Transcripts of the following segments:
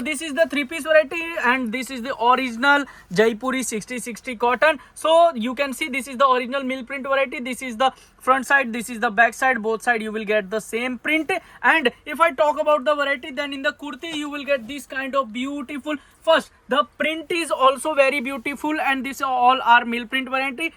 this is the three-piece variety, and this is the original Jaipuri 60/60 cotton. So you can see this is the original mill print variety. This is the front side, this is the back side. Both side you will get the same print. And if I talk about the variety, then in the kurti you will get this kind of beautiful. First, the print is also very beautiful, and this all are mill print variety.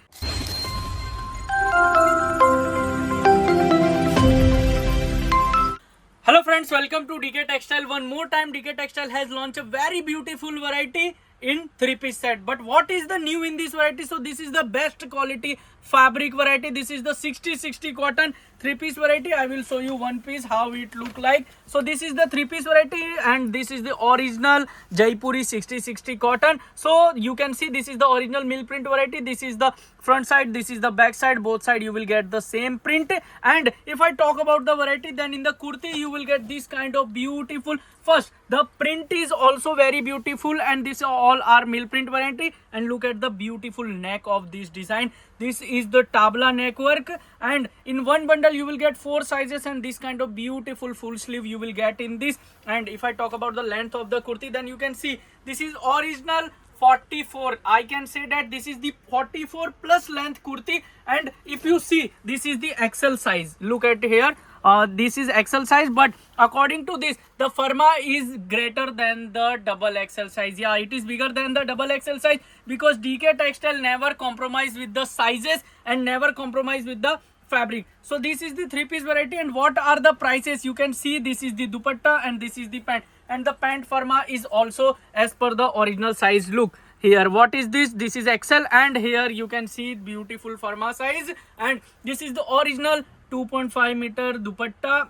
Hello friends, welcome to DK Textile. One more time, DK Textile has launched a very beautiful variety in three-piece set. But what is the new in this variety? So this is the best quality fabric variety. This is the 60/60 cotton three-piece variety. I will show you one piece how it look like. So this is the three-piece variety, and this is the original Jaipuri 60/60 cotton. So you can see this is the original mill print variety. This is the front side, this is the back side. Both side you will get the same print. And if I talk about the variety, then in the kurti you will get this kind of beautiful. First, the print is also very beautiful, and this all are mill print variety. And look at the beautiful neck of this design. This is the tabla neck work, and in one bundle you will get 4 sizes, and this kind of beautiful full sleeve you will get in this. And if I talk about the length of the kurti, then you can see this is original 44. I can say that this is the 44 plus length kurti. And if you see, this is the XL size. Look at here. This is XL size, but according to this, the Firma is greater than the double XL size. Yeah, it is bigger than the double XL size, because DK Textile never compromise with the sizes and never compromise with the fabric. So this is the three-piece variety. And what are the prices? You can see this is the dupatta and this is the pant, and the pant Firma is also as per the original size. Look here, what is this? This is XL, and here you can see beautiful Firma size, and this is the original 2.5 meter dupatta.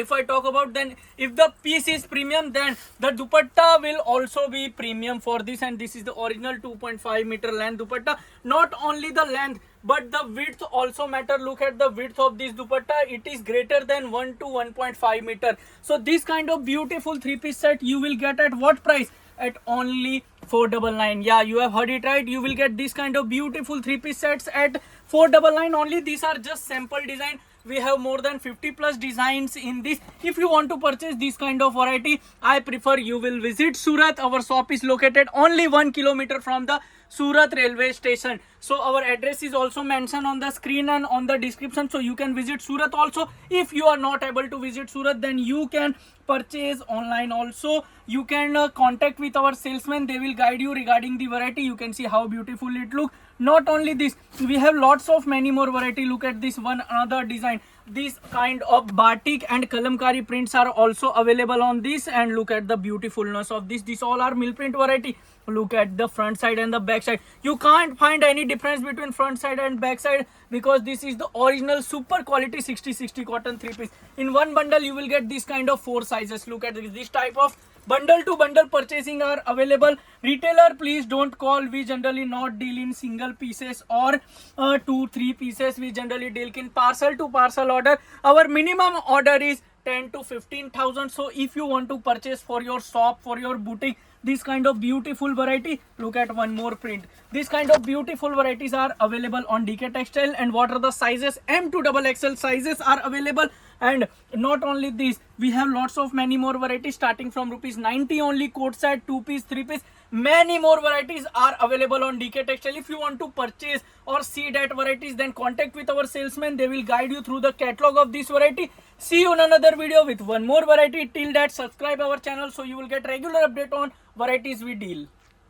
If I talk about, then if the piece is premium, then the dupatta will also be premium for this. And this is the original 2.5 meter length dupatta. Not only the length, but the width also matter. Look at the width of this dupatta. It is greater than 1 to 1.5 meter. So this kind of beautiful three-piece set you will get at what price? At only 499. Yeah, you have heard it right. You will get this kind of beautiful three-piece sets at 499 only. These are just sample design. We have more than 50 plus designs in this. If you want to purchase this kind of variety, I prefer you will visit Surat. Our shop is located only 1 kilometer from the Surat railway station. So our address is also mentioned on the screen and on the description. So you can visit Surat also. If you are not able to visit Surat, then you can purchase online also. You can contact with our salesman. They will guide you regarding the variety. You can see how beautiful it looks. Not only this, we have lots of many more variety. Look at this one, another design. This kind of batik and kalamkari prints are also available on this. And look at the beautifulness of this. These all are mill print variety. Look at the front side and the back side. You can't find any difference between front side and back side, because this is the original super quality 60/60 cotton three-piece. In one bundle you will get this kind of 4 sizes. Look at this type of bundle to bundle purchasing are available. Retailer, please don't call. We generally not deal in single pieces or 2-3 pieces. We generally deal in parcel to parcel order. Our minimum order is 10 to 15,000. So if you want to purchase for your shop, for your boutique, this kind of beautiful variety, look at one more print. This kind of beautiful varieties are available on DK Textile. And what are the sizes? M to double XL sizes are available. And not only this, we have lots of many more varieties starting from ₹90 only. Coat set, 2-piece, 3-piece. Many more varieties are available on DK Textile. If you want to purchase or see that varieties, then contact with our salesman. They will guide you through the catalog of this variety. See you in another video with one more variety. Till that, subscribe our channel so you will get regular update on varieties we deal.